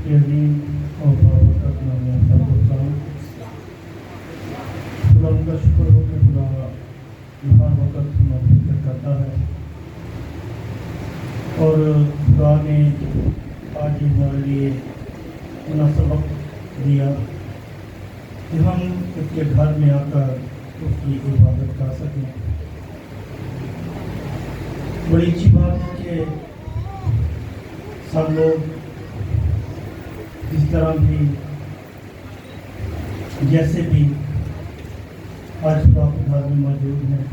के अजीम और बाबरकत नाम में खुदा उनका शुक्र हो कि खुदा हर वक्त हमारी फिक्र करता है और खुदा ने आज हमारे लिए मुनासिब वक्त दिया कि हम उसके घर में आकर उसकी इबादत कर सकें। बड़ी अच्छी बात है कि सब लोग जिस तरह भी जैसे भी आज खुदा के घर में मौजूद हैं,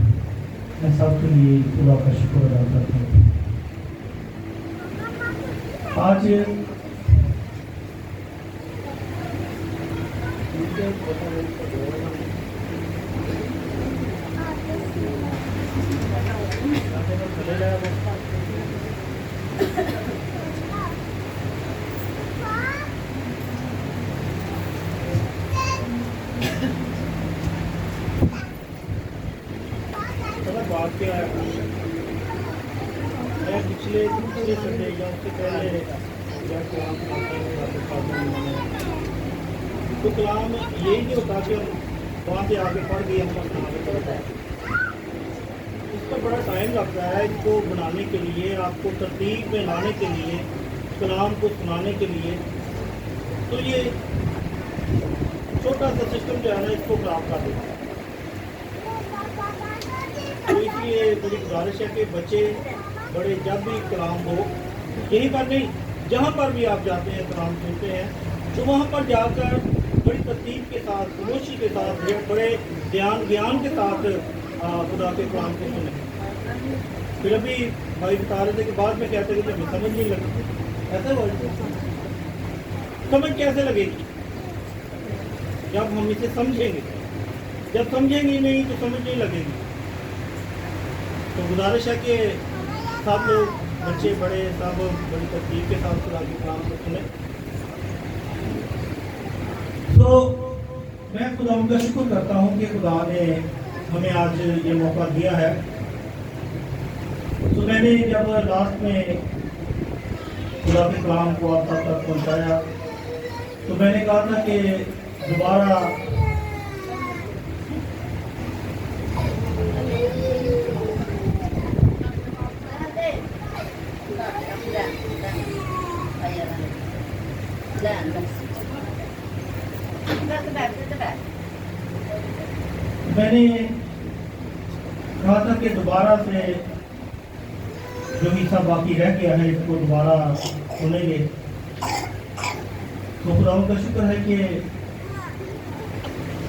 मैं सबके लिए खुदा का शुक्र अदा करता हूँ। आज बात क्या है, मैं पिछले संडे या उससे पहले जब कलाम तो कलाम यही नहीं होता कि हम वहाँ से आगे पढ़ गए हम अपना आगे पढ़ता है। इसका बड़ा टाइम लगता है इसको बनाने के लिए, आपको तरतीब में लाने के लिए, कलाम को सुनाने के लिए। तो ये छोटा सा सिस्टम जो है ना, इसको खराब कर देता है। तो इसलिए बड़ी गुजारिश है कि बच्चे बड़े जब भी कलाम हो, यहीं पर नहीं जहाँ पर भी आप जाते हैं कलाम सुनते हैं, तो वहाँ पर जाकर बड़ी तरतीब के साथ, खामोशी के साथ, बड़े ज्ञान के साथ खुदा के कलाम को सुने। फिर अभी भाई बता रहे थे कि बाद में कहते थे कि हमें समझ नहीं लगी। ऐसा हो समझ कैसे लगेगी जब हम इसे समझेंगे? जब समझेंगे नहीं तो समझ नहीं लगेगी। तो गुजारिश है कि सब लोग, बच्चे बड़े, सब बड़ी तरतीब के साथ खुदा के कलाम को सुने। तो मैं खुदा का शुक्र करता हूँ कि खुदा ने हमें आज ये मौका दिया है। तो मैंने जब लास्ट में खुदा के कलाम को आप तक पहुँचाया तो मैंने कहा था कि दोबारा मैंने कहा था कि दोबारा से जो हिस्सा बाकी रह गया है इसको दोबारा सुनेंगे। तो खुदा का शुक्र है कि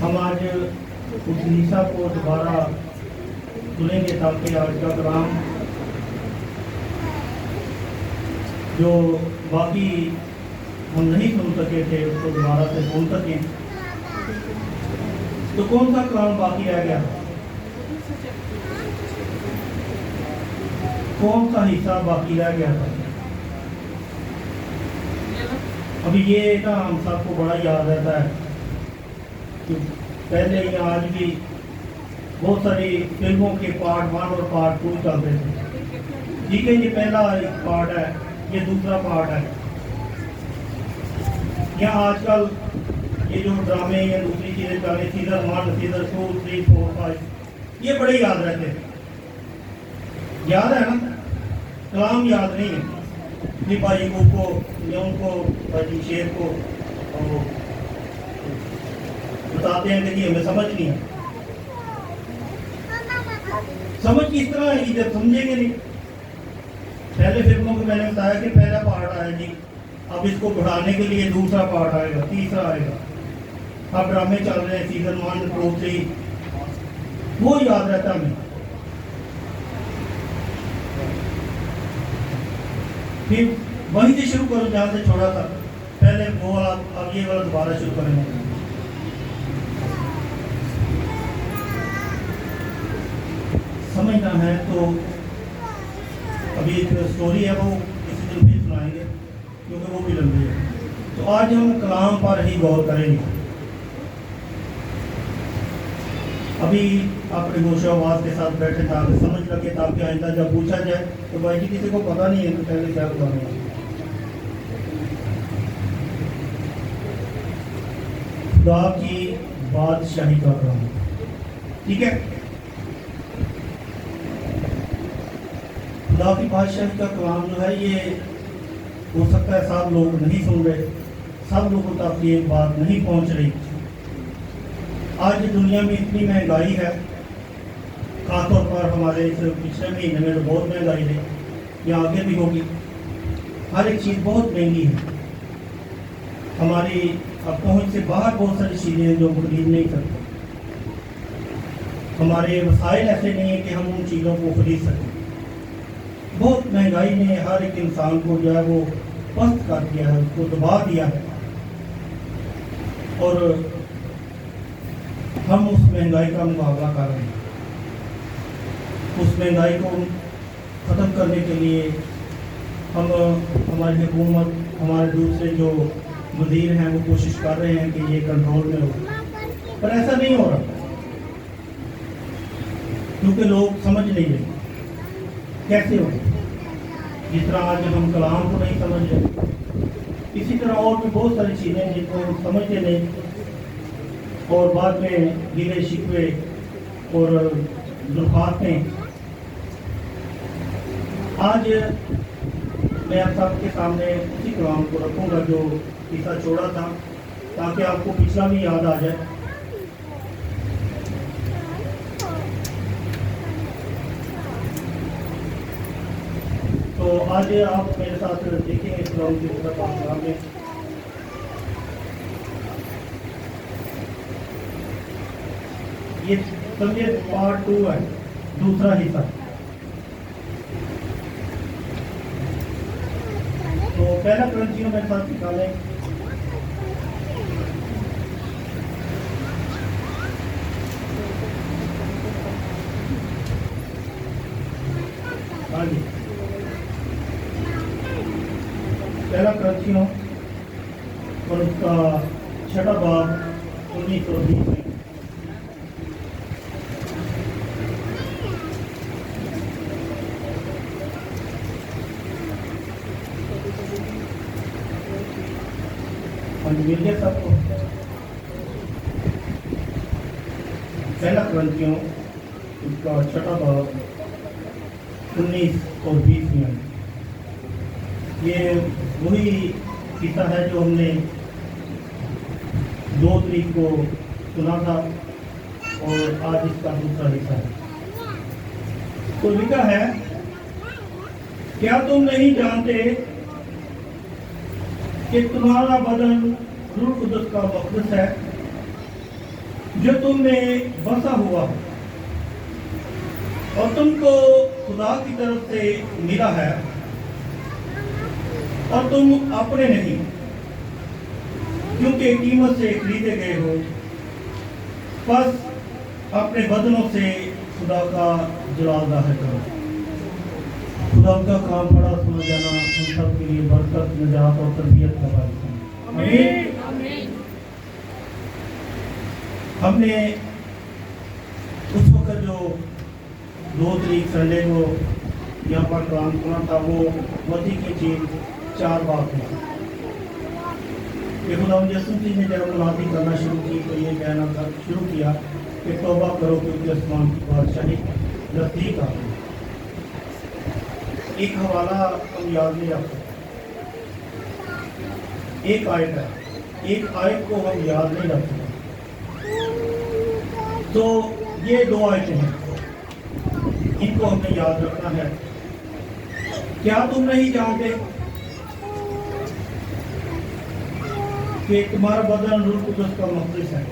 हम आज उस हिस्सा को दोबारा सुनेंगे ताकि आज का कलाम जो बाकी हम नहीं सुन सके थे उसको दोबारा से सुन सकें। तो कौन सा कलाम बाकी रह गया? कौन सा हिस्सा बाकी रह गया था? अभी ये ना हम सबको बड़ा याद रहता है कि पहले या आज भी बहुत सारी फिल्मों के पार्ट 1 और पार्ट 2 चलते थे। ठीक है, ये पहला पार्ट है, ये दूसरा पार्ट है। या आजकल ये जो ड्रामे या दूसरी चीज़ें चल रही, सीजन 1, सीजन 2, 3, 4, 5, ये बड़े याद रहते हैं। याद है ना? कलाम याद नहीं है कि भाई को या उनको भाई शेर को बताते हैं कि हमें समझ नहीं है। समझ किस तरह है जब समझेंगे नहीं। पहले फिल्मों को मैंने बताया कि पहला पार्ट आया जी, अब इसको बढ़ाने के लिए दूसरा पार्ट आएगा, तीसरा आएगा। अब ड्रामे चल रहे हैं सीजन 1, 2, 3, वो याद रहता हमें। फिर वहीं से शुरू करो जहाँ से छोड़ा था। पहले वो वाला, अब ये वाला दोबारा शुरू करेंगे। समझना है तो अभी एक स्टोरी है, वो किसी दिन भी सुनाएंगे क्योंकि वो भी लंबी है। तो आज हम कलाम पर ही गौर करेंगे। अभी आप होश आवाज के साथ बैठे ताकि समझ लगे, ताकि आइंदा जब पूछा जाए तो भाई जी किसी को पता नहीं है तो पहले क्या करना है। خدا کی بادشاہی کا کلام. ٹھیک ہے, خدا کی بادشاہی کا کلام جو ہے یہ ہو سکتا ہے سب لوگ نہیں سن رہے, سب لوگوں تک یہ بات نہیں پہنچ رہی. آج دنیا میں اتنی مہنگائی ہے, خاص طور پر ہمارے اس پچھلے مہینے میں تو بہت مہنگائی ہے, یا آگے بھی ہوگی. ہر ایک چیز بہت مہنگی ہے. ہماری پہنچ سے باہر بہت ساری چیزیں ہیں جو ہم خرید نہیں سکتے. ہمارے وسائل ایسے نہیں ہیں کہ ہم ان چیزوں کو خرید سکیں. بہت مہنگائی نے ہر ایک انسان کو جو ہے وہ پست کر دیا ہے, اس کو دبا دیا ہے, اور ہم اس مہنگائی کا مقابلہ کر رہے ہیں. اس مہنگائی کو ختم کرنے کے لیے ہم, ہماری حکومت, ہمارے دوسرے جو وزیر ہیں وہ کوشش کر رہے ہیں کہ یہ کنٹرول میں ہو, پر ایسا نہیں ہو رہا کیونکہ لوگ سمجھ نہیں رہے. کیسے ہو؟ جس طرح آج ہم کلام کو نہیں سمجھ رہے, اسی طرح اور بھی بہت ساری چیزیں جن کو ہم سمجھتے نہیں, اور بعد میں گلے شکوے اور درخواستیں. آج میں آپ سب کے سامنے اسی کلام کو رکھوں گا جو قصہ چھوڑا تھا, تاکہ آپ کو پچھلا بھی یاد آ جائے. تو آج آپ میرے ساتھ دیکھیں اس کلام کی طرف آپ میں. یہ سمجھے پارٹ 2 ہے, دوسرا حصہ. تو پہلا کرنسیوں میں ساتھ نکالیں. ہاں جی, پہلا کرنسیوں اور اس کا 6واں باب 1920 میں. مل گیا سب کو. پہلا کرنسیوں اس کا 6واں باب 19 اور 20 میں. یہ وہی قصہ ہے جو ہم نے 2 تاریخ کو سنا تھا, اور آج اس کا دوسرا حصہ ہے. تو لکھا ہے, کیا تم نہیں جانتے کہ تمہارا بدن روح القدس کا مقدس ہے جو تم میں بسا ہوا ہے, اور تم کو خدا کی طرف سے ملا ہے, اور تم اپنے نہیں کیونکہ قیمت سے خریدے گئے ہو. بس اپنے بدنوں سے خدا کا جلال ظاہر کرو. خدا کا کام بڑا سنا جانا ہم سب کے لیے برکت, نجات اور تربیت کا باعث ہے. آمین. ہم نے اس وقت جو 2 تاریخ سنڈے کو یہاں پر کلام سنا تھا وہ متی کی چیز 4 بات ہے. کہ خدا یسوع نے جب منادی کرنا شروع کی تو یہ کہنا شروع کیا کہ توبہ کرو کیونکہ آسمان کی بادشاہی نزدیک آ گئی. ایک حوالہ ہم یاد نہیں رکھتے, ایک آیت ہے, ایک آیت کو ہم یاد نہیں رکھتے. تو یہ 2 آیتیں ہیں, ان کو ہمیں یاد رکھنا ہے. کیا تم نہیں جانتے کہ تمہارا بدن روح القدس کا مقدس ہے.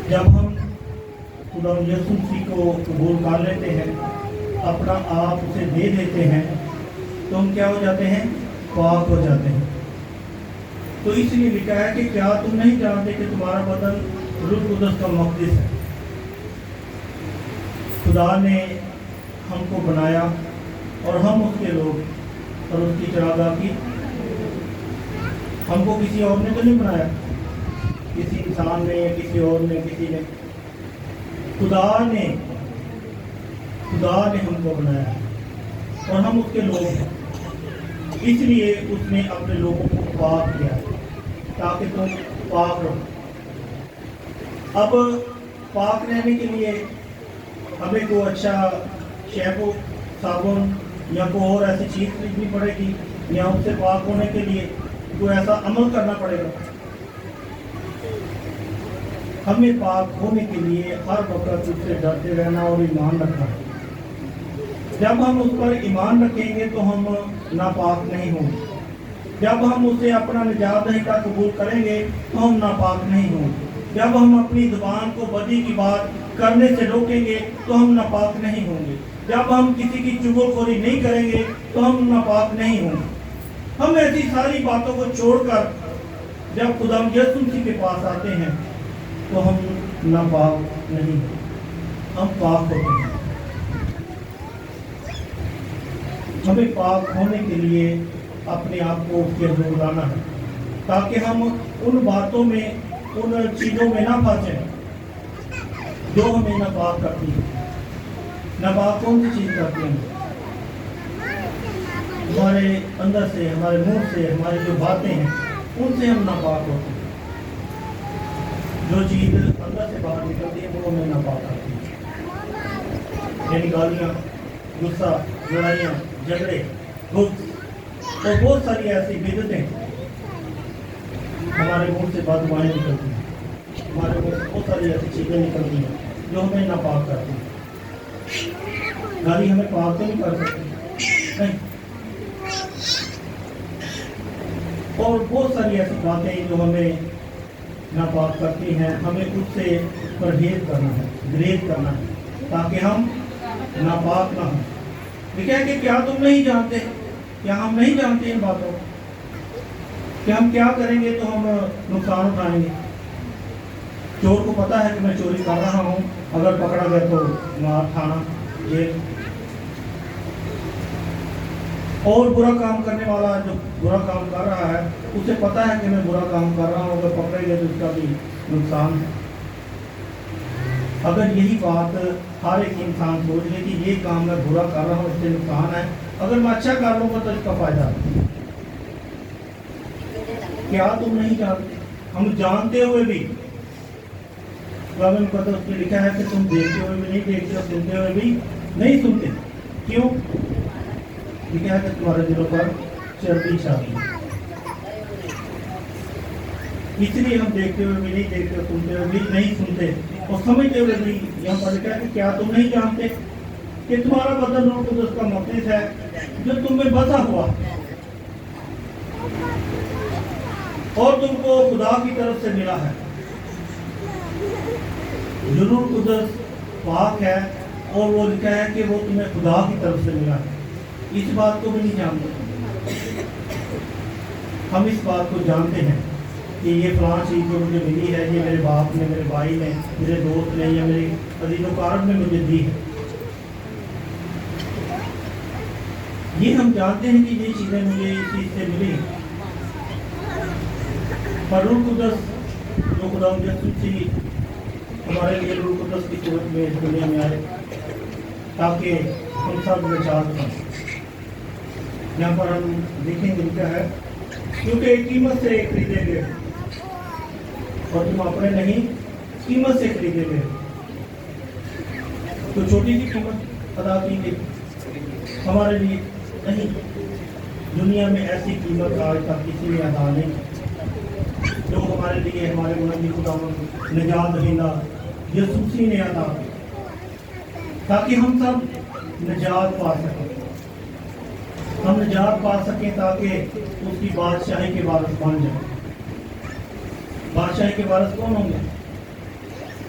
جب ہم خدا یسوع مسیح کو قبول کر لیتے ہیں, اپنا آپ اسے دے دیتے ہیں, تو ہم کیا ہو جاتے ہیں, پاک ہو جاتے ہیں. تو اس لیے لکھا ہے کہ کیا تم نہیں جانتے کہ تمہارا بدن روح القدس کا مقدس ہے. خدا نے ہم کو بنایا اور ہم اس کے لوگ, اور اس کی چراگاہ کی. ہم کو کسی اور نے تو نہیں بنایا, کسی انسان نے یا کسی اور نے, کسی نے, خدا نے ہم کو بنایا اور ہم اس کے لوگ ہیں. اس لیے اس نے اپنے لوگوں کو پاک کیا تاکہ تم पाक रहो। अब पाक रहने के लिए हमें कोई अच्छा शैम्पू, साबुन या कोई और ऐसी चीज़ खरीदनी पड़ेगी, या उससे पाक होने के लिए कोई ऐसा अमल करना पड़ेगा। हमें पाक होने के लिए हर वक्त उससे डरते रहना और ईमान रखना है। जब हम उस पर ईमान रखेंगे तो हम नापाक नहीं होंगे। जब हम उसे अपना निजात दहिंदा कबूल करेंगे तो हम नापाक नहीं होंगे। जब हम अपनी जुबान को बदी की बात करने से रोकेंगे तो हम नापाक नहीं होंगे। जब हम किसी की चुगलखोरी नहीं करेंगे तो हम नापाक नहीं होंगे। हम ऐसी सारी बातों को छोड़कर जब खुदा यीशु मसीह के पास आते हैं तो हम नापाक नहीं, हम पाक होते हैं। हमें पाक होने के लिए अपने आप को उसके हजूर लाना है, ताकि हम उन बातों में, उन चीज़ों में ना फंसें जो हमें नापाक करती है। नापाक कौन सी चीज़ करती है? हमारे अंदर से, हमारे मुंह से, हमारी जो बातें हैं उनसे हम नापाक होते हैं। जो चीज़ अंदर से बाहर निकलती है वो हमें नापाक करती है, यानी गालियाँ, गुस्सा, लड़ाइयाँ, झगड़े, दुख और बहुत सारी ऐसी बिदतें हमारे मुंह से बददुआएं निकलती हैं। हमारे मुंह से बहुत सारी ऐसी चीज़ें निकलती हैं जो हमें नापाक करती हैं। गाली हमें पाक तो नहीं कर सकती, नहीं। और बहुत सारी ऐसी बातें जो हमें नापाक करती हैं, हमें उससे परहेज करना है, गुरेज करना है, ताकि हम नापाक ना हों। लिखा है कि क्या तुम नहीं जानते, क्या हम नहीं जानते इन बातों को, कि हम क्या करेंगे तो हम नुकसान उठाएंगे। चोर को पता है कि मैं चोरी कर रहा हूँ, अगर पकड़ा गया तो मार, थाना, जेल। और बुरा काम करने वाला जो बुरा काम कर रहा है उसे पता है कि मैं बुरा काम कर रहा हूँ, अगर पकड़े गए तो उसका भी नुकसान है। अगर यही बात हर एक इंसान सोच ले कि ये काम मैं बुरा कर रहा हूँ, इससे नुकसान है, अगर मैं अच्छा कर लूँगा तो इसका फायदा है। क्या तुम नहीं जानते? हम जानते हुए भी, मुकद्दस में लिखा है कि तुम देखते हुए भी नहीं देखते, सुनते हुए भी नहीं सुनते। क्यों? लिखा है कि तुम्हारे दिलों पर चर्बी छाती है। इसलिए हम देखते हुए भी नहीं देखते, सुनते हुए भी नहीं सुनते और समझते हुए भी। यहाँ पर लिखा है कि क्या तुम नहीं जानते कि तुम्हारा बदन रूह कुदस का मक़दस है जो तुम में बसा हुआ और तुमको खुदा की तरफ से मिला है। जो रूह कुदस पाक है और वो लिखा है कि वो तुम्हें खुदा की तरफ से मिला है। इस बात को भी नहीं जानते। हम इस बात को जानते हैं कि ये फलां चीज़ जो मुझे मिली है, ये मेरे बाप ने, मेरे भाई ने, मेरे दोस्त ने या मेरे अज़ीज़-ओ-क़ारब ने मुझे दी है। ये हम जानते हैं कि ये चीज़ें मुझे इस चीज़ से मिली। पर रूह कुदस जो खुदा यीशु हमारे लिए रूह कुदस की सूरत में इस दुनिया में आए ताकि हम सब निजात पाएं। यहाँ पर हम देखेंगे लिखा है, क्योंकि कीमत से खरीदे गए और तुम अपने नहीं, कीमत से खरीदे गए। तो छोटी सी कीमत अदा की गई हमारे लिए नहीं। दुनिया में ऐसी कीमत आज तक किसी ने अदा नहीं की जो हमारे लिए, हमारे मुनव्वी खुदावंद निजात दहिंदा यीशु मसीह ने अदा की, ताकि हम सब निजात पा सकें। हम निजात पा सकें ताकि उसकी बादशाही के वारिस बन जाए। बादशाही के वारिस कौन होंगे?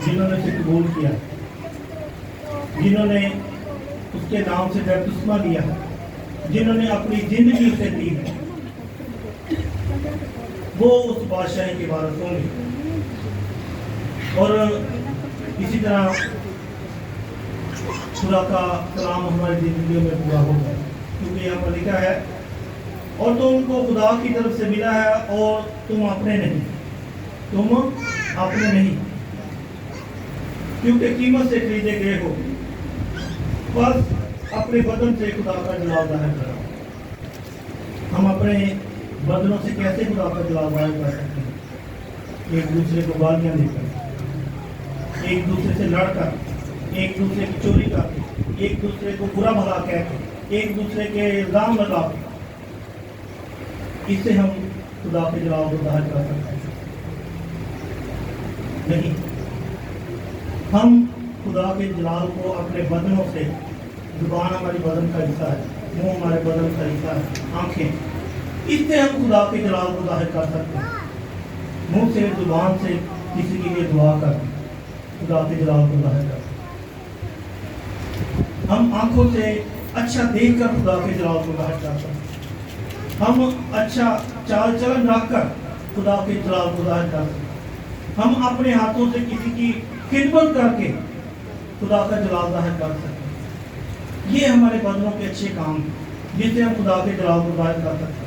जिन्होंने उसे कबूल किया, जिन्होंने उसके नाम से बपतिस्मा लिया, जिन्होंने अपनी जिंदगी उसे दी है, वो उस बादशाही के वारिस होंगे। और इसी तरह खुदा का कलाम हमारी जिंदगी में पूरा होगा, क्योंकि यहाँ पर लिखा है, और तुमको खुदा की तरफ से मिला है और तुम अपने नहीं, तुम अपने नहीं, क्योंकि कीमत से खरीदे गए हो। बस अपने बदन से खुदा का जलाल जाहिर करो। हम अपने बदनों से कैसे खुदा का जलाल जाहिर कर सकते हैं? एक दूसरे को गालियाँ देकर, एक दूसरे से लड़कर, एक दूसरे की चोरी करके, एक दूसरे को बुरा भला कह के, एक दूसरे के इल्जाम लगा के, इससे हम खुदा के जलाल को ज़ाहिर कर सकते हैं? नहीं। हम खुदा के जलाल को अपने बदनों से, जुबान हमारी बदन का हिस्सा है, मुंह हमारे बदन का हिस्सा है, आंखें, इससे हम खुदा के जलाल को ज़ाहिर कर सकते हैं। मुंह से, जुबान से किसी के लिए दुआ कर खुदा के जलाल को ज़ाहिर कर सकते हैं। हम आंखों से अच्छा देखकर खुदा के जलाल को ज़ाहिर कर सकते हैं। हम अच्छा चाल चलन रखकर खुदा के जलाल को ज़ाहिर कर सकते हैं। हम अपने हाथों से किसी की खिदमत करके खुदा का जलाल ज़ाहिर कर सकते हैं। ये हमारे बदनों के अच्छे काम हैं जिससे हम खुदा के जलाल को ज़ाहिर कर सकते हैं।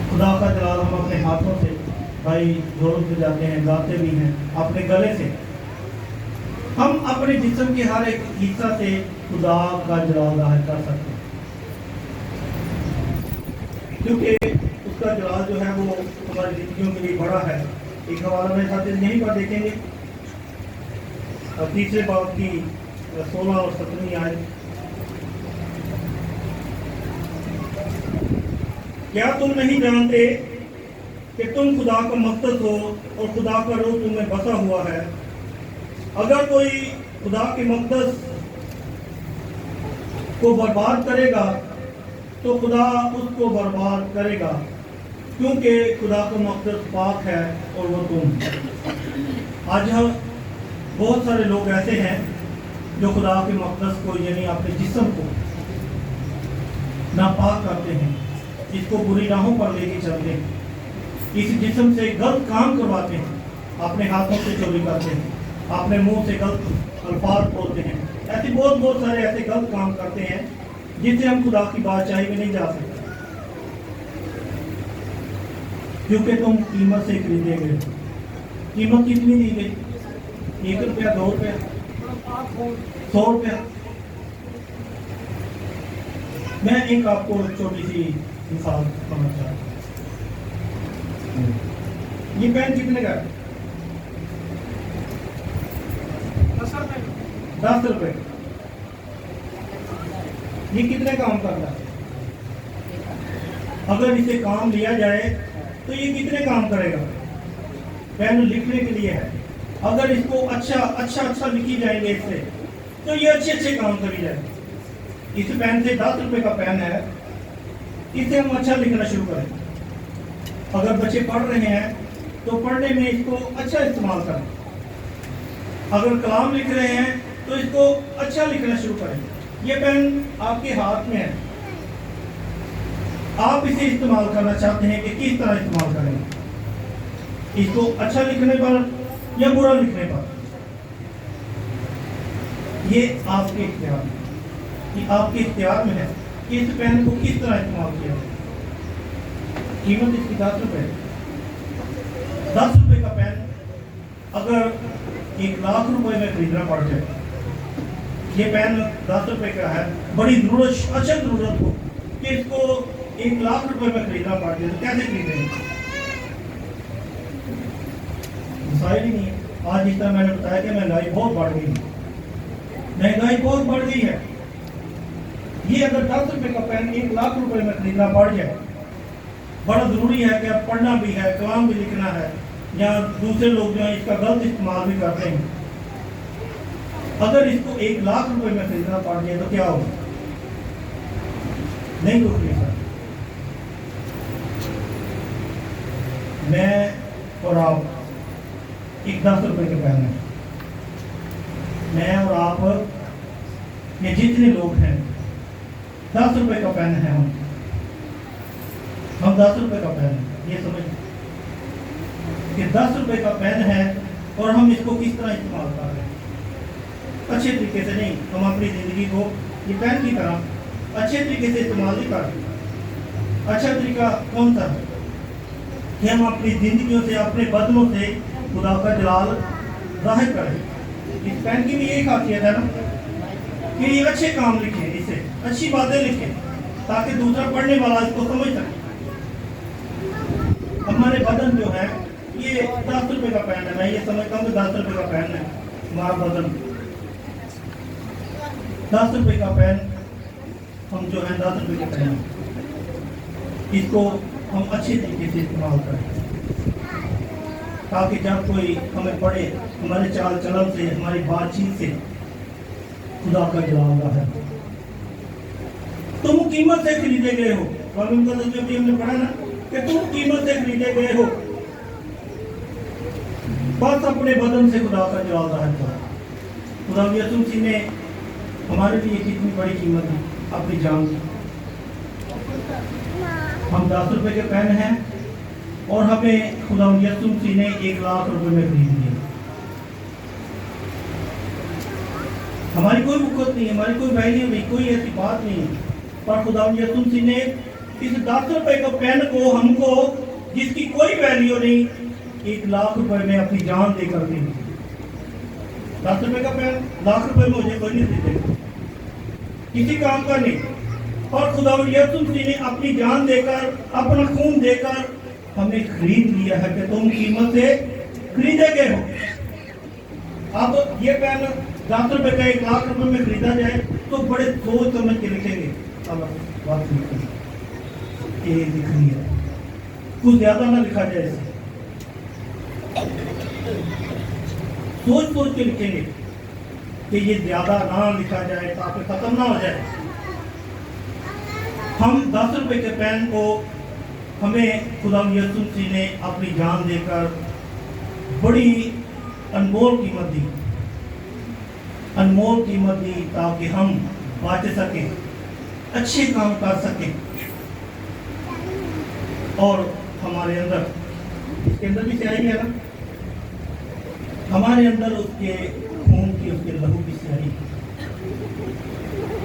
खुदा का जलाल हम अपने हाथों से, भाई ढोल बजाते हैं, गाते भी हैं, अपने गले से, हम अपने जिस्म के हर एक हिस्सा से खुदा का जलाल ज़ाहिर कर सकते हैं, क्योंकि उसका जलाल जो है वो हमारी जिंदगियों के लिए बड़ा है। एक हवाला मेरे साथ यहीं पर देखेंगे, अब तीसरे बाब की 16 और 17 आयत। क्या तुम नहीं जानते कि तुम खुदा का मकसद हो और खुदा का रूह तुम में बसा हुआ है? अगर कोई खुदा के मकसद को बर्बाद करेगा तो खुदा उसको बर्बाद करेगा, क्योंकि खुदा का मकसद पाक है और वो तुम। आज हम बहुत सारे लोग ऐसे हैं जो खुदा के मकसद को, यानी अपने जिस्म को नापाक करते हैं, इसको बुरी राहों पर लेके चलते हैं, इस जिस्म से गलत काम करवाते हैं, अपने हाथों से चोरी करते हैं, अपने मुंह से गलत अल्फाज बोलते हैं। ऐसे बहुत सारे ऐसे गलत काम करते हैं जिससे हम खुदा की बादशाही में नहीं जा सकते, क्योंकि तुम कीमत से खरीदे गए। कीमत कितनी दी गई? 1 रुपया, 2 रुपया, 100 रुपया। मैं एक आपको छोटी सी मिसाल समझ चाहता हूँ। ये पेन कितने का है? 10 रुपए। ये कितने काम करता है? अगर इसे काम लिया जाए तो ये कितने काम करेगा? पेन लिखने के लिए है, अगर इसको अच्छा लिखी जाएंगे इससे, तो ये अच्छे काम करी जाएंगे। इस पेन से 10 रुपए का पेन है, इसे हम अच्छा लिखना शुरू करें। अगर बच्चे पढ़ रहे हैं तो पढ़ने में इसको अच्छा इस्तेमाल करें। अगर कलाम लिख रहे हैं तो इसको अच्छा लिखना शुरू करें। ये पेन आपके हाथ में है, आप इसे इस्तेमाल करना चाहते हैं कि किस तरह इस्तेमाल करेंगे? इसको अच्छा लिखने पर या बुरा लिखने पर? ये आपके इख्तियार में, ये आपके इख्तियार में है कि इस पेन को किस तरह इस्तेमाल किया जाए। कीमत इसकी 10 रुपए। 10 रुपए का पेन अगर 1 लाख रुपए में खरीदना पड़ जाए, ये पेन 10 रुपए का है, बड़ी जरूरत, अच्छा जरूरत हो कि इसको 1 लाख रुपए में खरीदना पड़ जाए, तो कैसे खरीदेंगे? मिसाइल ही नहीं है। आज जिस तरह मैंने बताया कि महंगाई बहुत बढ़ गई है, महंगाई बहुत बढ़ गई है। ये अगर 10 रुपए का पेन 1 लाख रुपए में खरीदना पड़ जाए, बड़ा जरूरी है कि अब पढ़ना भी है, कलाम भी लिखना है, या दूसरे लोग जो हैं इसका गलत इस्तेमाल भी करते हैं। अगर इसको 1 लाख रुपए में खरीदना पड़ जाए तो क्या होगा? नहीं रुक सकता। मैं और आप एक 10 रुपए के पेन है, मैं और आप ये जितने लोग हैं 10 रुपए का पेन है, हम 10 रुपए का पेन है। ये समझ कि 10 रुपए का पेन है और हम इसको किस तरह इस्तेमाल कर रहे हैं? अच्छे तरीके से नहीं। हम अपनी जिंदगी को ये पेन की तरह अच्छे तरीके से इस्तेमाल नहीं कर रहे। अच्छा तरीका कौन सा है कि हम अपनी जिंदगियों से, अपने बदनों से खुदा का जलाल जाहिर करें। इस पेन की भी यही खासियत है ना कि ये अच्छे काम लिखें, इसे अच्छी बातें लिखें, ताकि दूसरा पढ़ने वाला इसको समझ सके। हमारे बदन जो है ये 10 रुपए का पेन है, मैं ये समझता हूँ कि 10 रुपए का पेन है हमारा बदन। 10 रुपए का पेन हम जो है 10 रुपए के पेन, इसको हम अच्छे तरीके से इस्तेमाल करें, ताकि जब कोई हमें पढ़े, हमारे चाल चलन से, हमारी बातचीत से खुदा का जलाल है। तुम कीमत से खरीदे गए हो, कानून का तो भी हमने पढ़ा ना कि तुम कीमत से खरीदे गए हो, बस अपने बदन से खुदा का जलाल जाहिर करो। खुदा यीशु मसीह ने हमारे लिए कितनी बड़ी कीमत दी, अपनी जान दी। हम 10 रुपए के पेन हैं और हमें खुदा यीशु मसीह ने 1 लाख रुपए में खरीद लिया। हमारी कोई भुखत नहीं, हमारी कोई वैल्यू नहीं, कोई ऐसी बात नहीं है, पर खुदा यीशु मसीह ने इस 10 रुपए के पेन को हमको, जिसकी कोई वैल्यू नहीं, 1 लाख रुपए में अपनी जान देकर दी। 10 रुपए का पेन लाख रुपए में मुझे कोई नहीं देते, किसी काम का नहीं, और खुदा यीशु मसीह ने अपनी जान देकर, अपना खून देकर हमें खरीद लिया है कि तुम कीमत से खरीदे गए हो। अब ये पेन 10 रुपए का 1 लाख रुपए में खरीदा जाए तो बड़े सोच समझ के लिखेंगे। अब बात ये लिख रही है, कुछ ज्यादा ना लिखा जाए, इसे सोच सोच के लिखेंगे कि ये ज्यादा ना लिखा जाए ताकि खत्म ना हो जाए। हम 10 रुपए के पेन को हमें खुदा यीशु मसीह ने अपनी जान देकर बड़ी अनमोल कीमत दी, अनमोल कीमत दी, ताकि हम बच सकें, अच्छे काम कर सकें, और हमारे अंदर, इसके अंदर भी स्याही है ना, हमारे अंदर उसके खून की, उसके लहू की स्याही,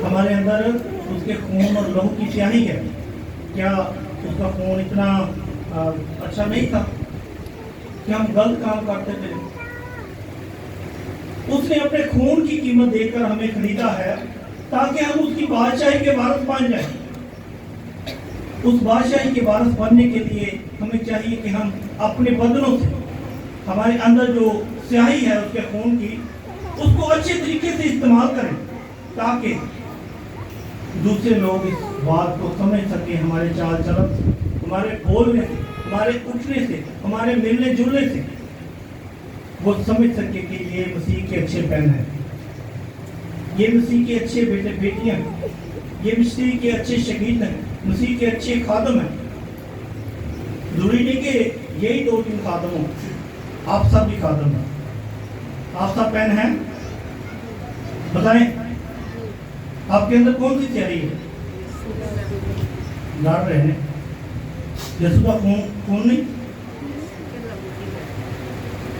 हमारे अंदर उसके खून और लहू की स्याही है। क्या उसका खून इतना अच्छा नहीं था कि हम गलत काम करते थे? उसने अपने खून की कीमत देकर हमें खरीदा है ताकि हम उसकी बादशाही के वारिस बन जाएं। उस बादशाही के वारिस बनने के लिए हमें चाहिए कि हम अपने बदनों से, हमारे अंदर जो स्याही है उसके खून की, उसको अच्छे तरीके से इस्तेमाल करें, ताकि दूसरे लोग इस बात को समझ सके, हमारे चाल चलन से, हमारे बोलने से, हमारे उठने से, हमारे मिलने जुलने से वो समझ सके कि ये मसीह के अच्छे पेन हैं, ये मसीह के अच्छे बेटे बेटियां हैं, ये मसीह के अच्छे शहीद हैं, मसीह के अच्छे खादम हैं। जरूरी नहीं कि यही 2-3 खादम हो, आप सब भी खादम हैं। आप सब पेन हैं? बताएं आपके अंदर कौन सी स्याही है? लड़ रहे हैं, यीशु का खून नहीं,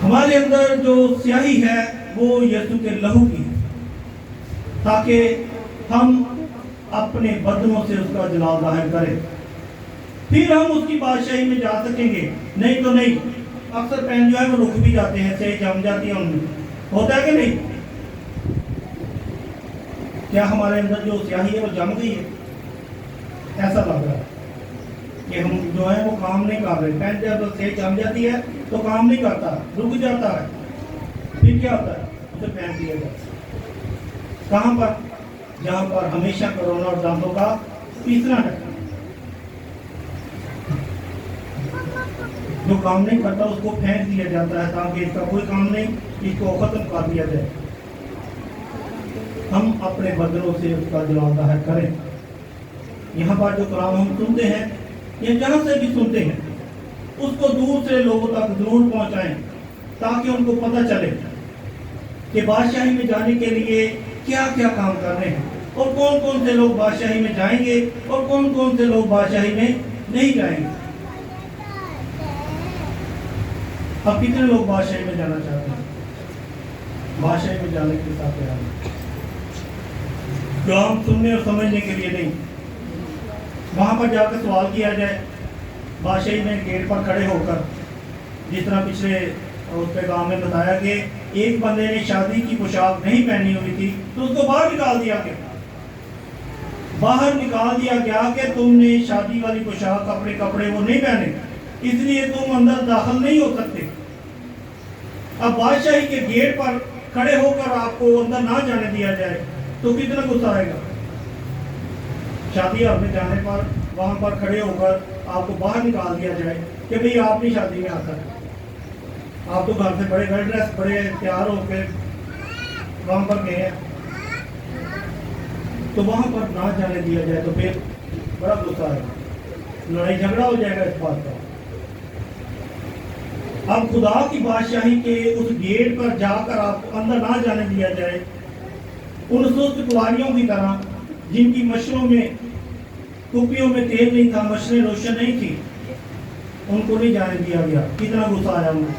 हमारे अंदर जो स्याही है वो यीशु के लहू की है, ताकि हम अपने बदनों से उसका जलाल जाहिर करें, फिर हम उसकी बादशाही में जा सकेंगे। नहीं तो नहीं, अक्सर पेन जो है वो रुक भी जाते हैं, स्याही जम जाती है उनमें, होता है कि नहीं? क्या हमारे अंदर जो स्याही है वो जम गई है? ऐसा लग रहा है कि हम जो है वो काम नहीं कर रहे। पेन जब स्याही जम जाती है तो काम नहीं करता, रुक जाता है, फिर क्या होता है? उसे पेन दिया जाता है। कहाँ पर? जहाँ पर हमेशा कोरोना और दांतों का तीसरा टक्का, जो काम नहीं करता उसको फेंक दिया जाता है, ताकि इसका कोई काम नहीं, इसको खत्म कर दिया जाए। हम अपने बदलों से उसका जलाल जाहिर करें। यहाँ पर जो कलाम हम सुनते हैं या जहाँ से भी सुनते हैं, उसको दूसरे लोगों तक जरूर पहुँचाएं, ताकि उनको पता चले कि बादशाही में जाने के लिए क्या क्या काम करने हैं, और कौन कौन से लोग बादशाही में जाएंगे और कौन कौन से लोग बादशाही में नहीं जाएंगे। अब कितने लोग बादशाही में जाना चाहते हैं? बादशाही में जाने के साथ तैयार हैं, काम सुनने और समझने के लिए नहीं। वहां पर जाकर सवाल किया जाए, बादशाही में गेट पर खड़े होकर, जिस तरह पिछले उस पैगाम में बताया कि एक बंदे ने शादी की पोशाक नहीं पहनी हुई थी तो उसको बाहर निकाल दिया गया, बाहर निकाल दिया गया कि तुमने शादी वाली पोशाक, अपने कपड़े वो नहीं पहने, اس لیے تم اندر داخل نہیں ہو سکتے۔ اب بادشاہی کے گیٹ پر کھڑے ہو کر آپ کو اندر نہ جانے دیا جائے تو کتنا غصہ آئے گا۔ شادی ہال میں جانے پر وہاں پر کھڑے ہو کر آپ کو باہر نکال دیا جائے کہ بھئی آپ نہیں شادی میں آ سکتے، آپ تو گھر سے بڑے ویل ڈریس بڑے تیار ہو کے وہاں پر گئے ہیں، تو وہاں پر نہ جانے دیا جائے تو پھر بڑا غصہ آئے گا، لڑائی جھگڑا ہو جائے گا اس بات کا۔ اب خدا کی بادشاہی کے اس گیٹ پر جا کر آپ کو اندر نہ جانے دیا جائے، ان سست کواریوں کی طرح جن کی مشروں میں کپیوں میں تیل نہیں تھا، مشریں روشن نہیں تھی، ان کو نہیں جانے دیا گیا۔ کتنا غصہ آیا انہیں،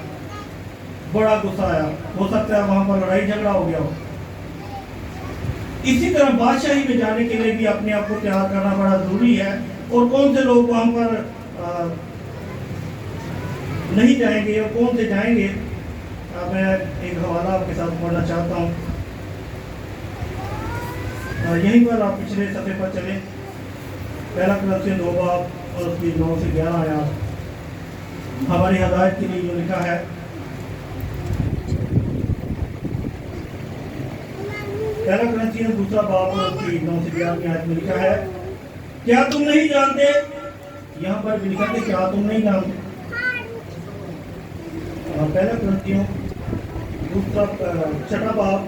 بڑا غصہ آیا، ہو سکتا ہے وہاں پر لڑائی جھگڑا ہو گیا ہو۔ اسی طرح بادشاہی میں جانے کے لیے بھی اپنے آپ کو تیار کرنا بڑا ضروری ہے، اور کون سے لوگ وہاں پر نہیں جائیں گے اور کون سے جائیں گے۔ میں ایک حوالہ آپ کے ساتھ پڑھنا چاہتا ہوں، یہیں پر آپ پچھلے صفحے پر چلیں، پہلا کرنتھیوں 2 باب اور اس کی 9 سے 11 آیات ہماری ہدایت کے لیے یہ لکھا ہے۔ پہلا کرنتھیوں 2 باب اور اس کی 9 سے 11 آیات میں لکھا ہے، کیا تم نہیں جانتے، یہاں پر بھی لکھا ہے کیا تم نہیں جانتے۔ پہلا کرنتھیوں 6 باب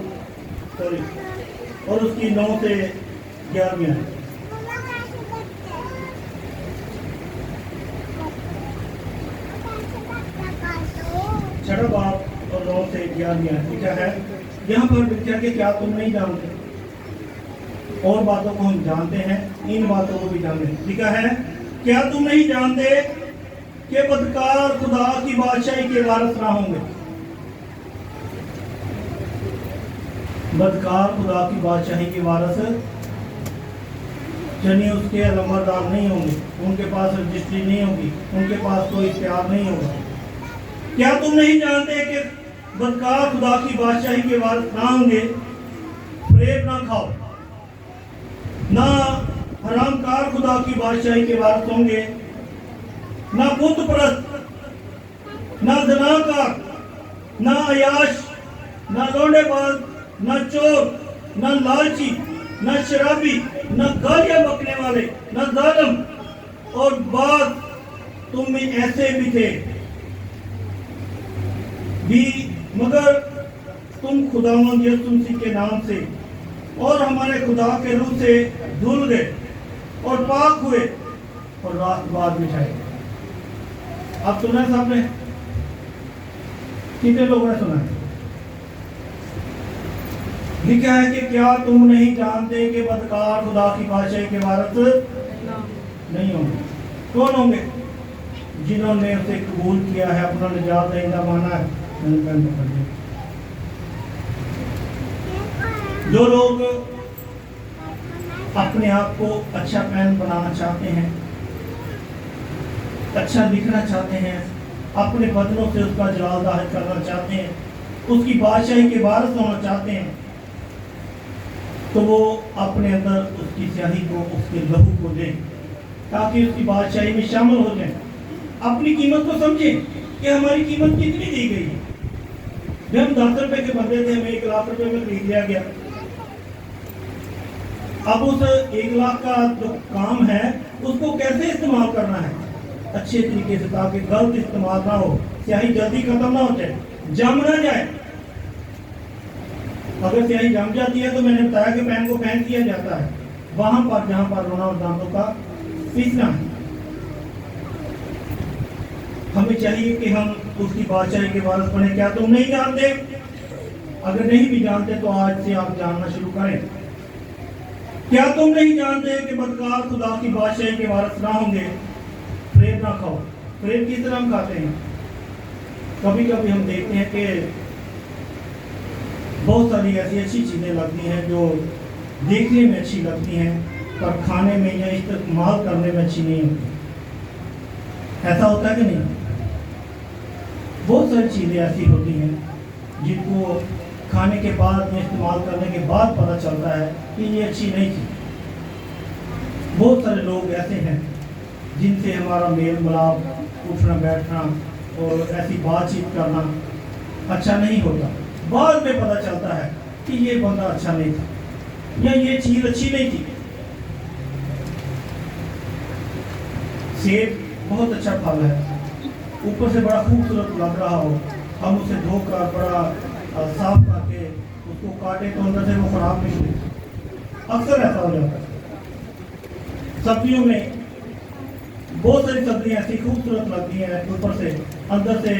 اور اس کی 9 سے 11 آیات۔ چھٹا باب اور 9 سے 11 آیات لکھا ہے، یہاں پر لکھا ہے کہ کیا تم نہیں جانتے، اور باتوں کو ہم جانتے ہیں، ان باتوں کو بھی جانتے ہیں۔ لکھا ہے کیا تم نہیں جانتے کہ بدکار خدا کی بادشاہی کے وارث نہ ہوں گے۔ بدکار خدا کی بادشاہی کے وارث یعنی اس کے علمبردار نہیں ہوں گے، ان کے پاس رجسٹری نہیں ہوگی، ان کے پاس کوئی اختیار نہیں ہوگا۔ کیا تم نہیں جانتے کہ بدکار خدا کی بادشاہی کے وارث نہ ہوں گے، فریب نہ کھاؤ، نہ حرام کار خدا کی بادشاہی کے وارث ہوں گے، نہ بت پرست، نہ زناکار، نہ عیاش، نہ لونڈے باز، نہ چور، نہ لالچی، نہ شرابی، نہ گالیاں بکنے والے، نہ ظالم، اور بعض تم میں ایسے بھی تھے بھی، مگر تم خداوند یسوع مسیح کے نام سے اور ہمارے خدا کے روح سے دھل گئے اور پاک ہوئے اور راست بات بچھائے۔ آپ سنا ہے صاحب نے، کتنے لوگوں نے سنا ہے؟ لکھا ہے کہ کیا تم نہیں جانتے کہ بدکار خدا کی بادشاہی کے وارث نہیں ہوں گے۔ کون ہوں گے؟ جنہوں نے اسے قبول کیا ہے، اپنا نجات دہندہ مانا ہے۔ جو لوگ اپنے آپ کو اچھا پین بنانا چاہتے ہیں، اچھا لکھنا چاہتے ہیں، اپنے بدنوں سے اس کا جلال ظاہر کرنا چاہتے ہیں، اس کی بادشاہی کے وارث ہونا چاہتے ہیں، تو وہ اپنے اندر اس کی سیاہی کو، اس کے لہو کو دیں تاکہ اس کی بادشاہی میں شامل ہو جائیں۔ اپنی قیمت کو سمجھیں کہ ہماری قیمت کتنی دی گئی ہے۔ جب ہم 10 روپے کے بندے تھے، ہمیں 1 لاکھ روپے میں خرید لیا گیا۔ اب اس 1 لاکھ کا جو کام ہے اس کو کیسے استعمال کرنا ہے اچھے طریقے سے، تاکہ غلط استعمال نہ ہو، سیاہی جلدی ختم نہ ہو جائے، جم نہ جائے۔ اگر سیاہی جم جاتی ہے تو میں نے بتایا کہ پین کو پھینک دیا جاتا ہے وہاں پر جہاں پر رونا اور دانتوں کا پیسنا ہے۔ ہمیں چاہیے کہ ہم اس کی بادشاہی کے وارث بنے۔ کیا تم نہیں جانتے؟ اگر نہیں بھی جانتے تو آج سے آپ جاننا شروع کریں۔ کیا تم نہیں جانتے کہ بدکار خدا کی بادشاہی کے وارث نہ ہوں گے؟ فریب نہ کھاؤ۔ فریب کس طرح ہم کھاتے ہیں؟ کبھی کبھی ہم دیکھتے ہیں کہ بہت ساری ایسی اچھی چیزیں لگتی ہیں جو دیکھنے میں اچھی لگتی ہیں پر کھانے میں یا استعمال کرنے میں اچھی نہیں ہوتی۔ ایسا ہوتا ہے کہ نہیں؟ بہت ساری چیزیں ایسی ہوتی ہیں جن کو کھانے کے بعد یا استعمال کرنے کے بعد پتہ چلتا ہے کہ یہ اچھی نہیں تھی۔ بہت سارے لوگ ایسے ہیں جن سے ہمارا میل ملاپ उठना बैठना और ऐसी बातचीत करना अच्छा नहीं होता। बाद में पता चलता है कि ये बंदा अच्छा नहीं था या ये चीज अच्छी नहीं थी। सेब बहुत अच्छा फल है, ऊपर से बड़ा खूबसूरत लग रहा हो, हम उसे धोकर बड़ा साफ करके उसको काटे तो अंदर से वो खराब निकले। अक्सर ऐसा हो जाता है। सब्जियों में बहुत सारी सब्जियां ऐसी खूबसूरत लगती हैं, ऊपर से अंदर से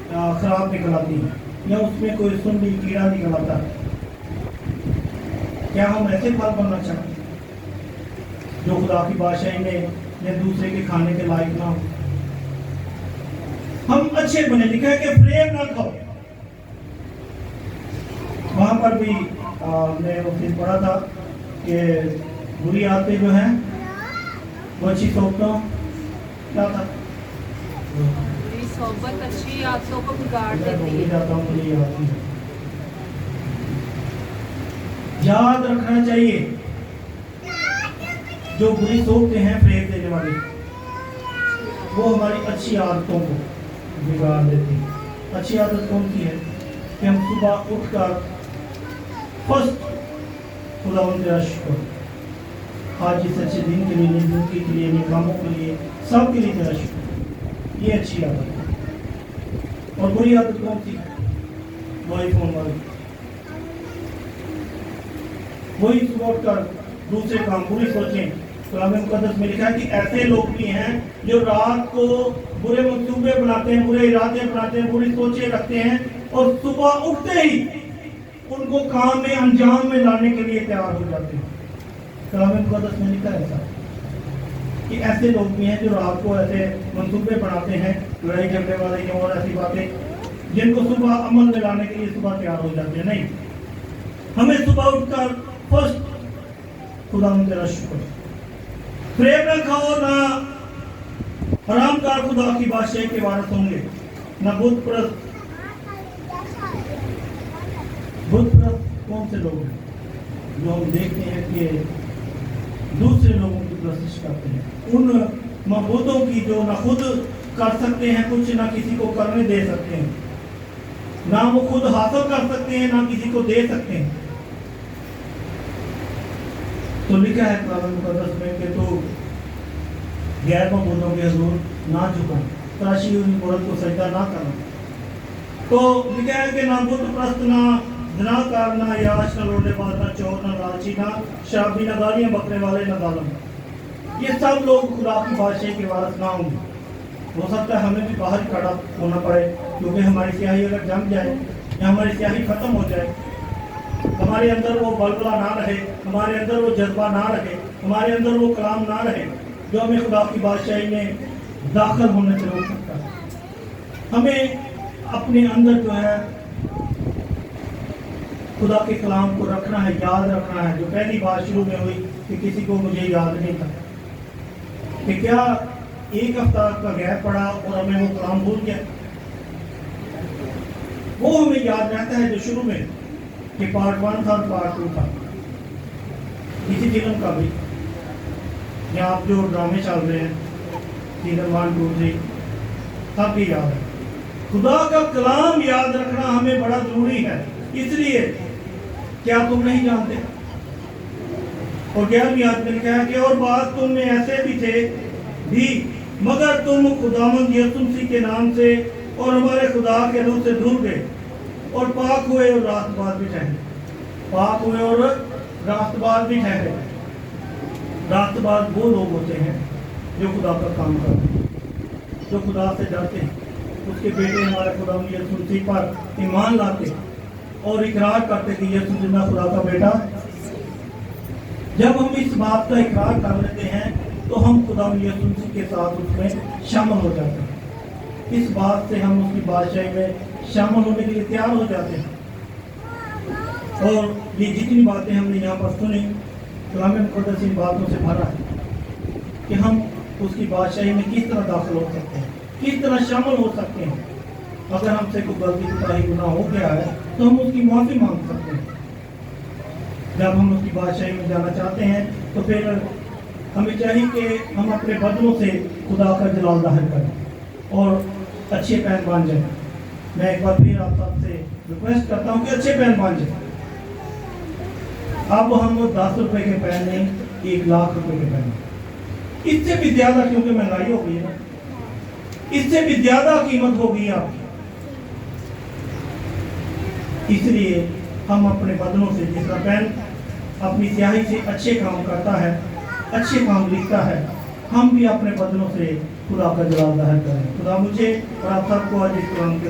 खराब निकल आती हैं, या उसमें कोई सुंडी कीड़ा निकल आता है। क्या हम ऐसे फल बनना चाहते हैं जो खुदा की बादशाही में या दूसरे के खाने के लायक ना हो? हम अच्छे बने, लिखा है कि प्रेम ना खाओ। वहां पर भी हमने उस दिन पढ़ा था कि बुरी आदतें जो हैं वो अच्छी सोचता क्या था, बुरी सोबत अच्छी आदतों को बिगाड़ मैं देती भूल है। जाता हूँ, मुझे याद नहीं। याद रखना चाहिए, जो बुरी सोचते हैं फेंक देने वाली, वो हमारी अच्छी आदतों को बिगाड़ देती है। अच्छी आदत कौन सी है कि हम सुबह उठकर फर्स्ट खुदावंद तेरा शुक्र, आज इस अच्छे दिन के लिए, जिंदगी के लिए, कामों के लिए, सब के लिए तेरा शुक्र। ये अच्छी आदत है। और बुरी आदत कौन सी? वही फोन वाली, वही सुबह उठकर दूसरे काम बुरी सोचें। कलाम मुकद्दस में लिखा है कि ऐसे लोग भी हैं जो रात को बुरे मंसूबे बनाते हैं, बुरे इरादे बनाते हैं, बुरी सोचें रखते हैं और सुबह उठते ही उनको काम में अंजाम में लाने के लिए तैयार हो जाते हैं। कलाम मुकद्दस में लिखा है ऐसा कि ऐसे लोग भी हैं जो रात को ऐसे मंसूबे बनाते हैं, लड़ाई झगड़े वाले या और ऐसी बातें, जिनको सुबह अमल में लाने के लिए सुबह तैयार हो जाते हैं। नहीं, हमें सुबह उठकर फर्स्ट खुदा तेरा शुक्र, प्रेम न खाओ, ना हरामकार खुदा की बादशाही के वारिस होंगे, ना बुत परस्त। बुत परस्त कौन से लोग हैं? जो हम देखते हैं कि दूसरे लोगों की प्रशिश करते हैं, उन मबूदों की जो ना खुद कर सकते हैं कुछ, ना किसी को करने दे सकते हैं, ना वो खुद हासिल कर सकते हैं, ना किसी को दे सकते हैं। तो लिखा है कलाम मुकद्दस में कि तो गैर मबूदों के हुजूर ना झुकाएं, तराशी हुई मूरत को सजदा ना करना। तो लिखा है कि ना बुत परस्त, ना ज़िनाकार, ना याश, ना रोनेबाज, ना चोर, ना लालची, ना शराबी, ना गालियां बकने वाले, ना जालिम। ये सब लोग खुदा की बादशाही के वारिस ना होंगे। हो सकता है हमें भी बाहर खड़ा होना पड़े, क्योंकि हमारी स्याही अगर जम जाए या हमारी स्याही खत्म हो जाए, हमारे अंदर वो बलबला ना रहे, हमारे अंदर वो जज्बा ना रहे, हमारे अंदर वो कलाम ना रहे जो हमें खुदा की बादशाही में दाखिल होने से रोक सकता है। हमें अपने अंदर जो है खुदा के कलाम को रखना है, याद रखना है। जो पहली बात शुरू में हुई कि किसी को मुझे याद नहीं था, कि क्या एक हफ्ता का गैप पड़ा और हमें वो कलाम भूल गया। वो हमें याद रहता है जो शुरू में कि पार्ट 1 था, पार्ट 2 था किसी फिल्म का भी, या आप जो ड्रामे चल रहे हैं सीजन 1, 2, 3 सब भी याद है। खुदा का कलाम याद रखना हमें बड़ा जरूरी है, इसलिए क्या तुम नहीं जानते? और 11वीं आयत में लिखा है कि और बात तुम में ऐसे भी थे भी, मगर तुम खुदावंद यीशु मसीह के नाम से और हमारे खुदा के रूह से दूर गए और पाक हुए और रास्तबाज भी ठहरे। पाक हुए और रास्तबाज भी ठहरे। रास्तबाज वो लोग होते हैं जो खुदा का काम करते हैं, जो खुदा से डरते हैं, उसके बेटे हमारे खुदा यीशु मसीह पर ईमान लाते और इकरार करते कि यीशु जिंदा खुदा का बेटा। जब हम इस बात का इकरार कर लेते हैं तो हम खुदा यीशु मसीह के साथ उसमें शामिल हो जाते हैं। इस बात से हम उसकी बादशाही में शामिल होने के लिए तैयार हो जाते हैं। और ये जितनी बातें हमने यहाँ पर सुनी, कलाम मुकद्दस इन बातों से भरा है कि हम उसकी बादशाही में किस तरह दाखिल हो सकते हैं, किस तरह शामिल हो सकते हैं। अगर हमसे कोई गलती कोताही गुनाह हो गया है तो हम उसकी माफ़ी मांग सकते हैं। जब हम उसकी बादशाही में जाना चाहते हैं तो फिर हमें चाहिए कि हम अपने बदलों से खुदा का जलाल जाहिर करें। اور اچھے پین باندھ جائیں. میں ایک بار پھر آپ سب سے ریکویسٹ کرتا ہوں کہ اچھے پین باندھ جائیں. اب ہم وہ 10 روپے کے پین نہیں 1 لاکھ روپے کے پین, اس سے بھی زیادہ, کیونکہ مہنگائی ہو گئی ہے نا, اس سے بھی زیادہ قیمت ہو گئی آپ کی. اس لیے ہم اپنے بدنوں سے, جس طرح پین اپنی سیاہی سے اچھے کام کرتا ہے, اچھے کام لکھتا ہے, ہم بھی اپنے بدنوں سے خدا کا جلال ظاہر کریں. خدا مجھے اور آپ سب کو آج اس کلام کے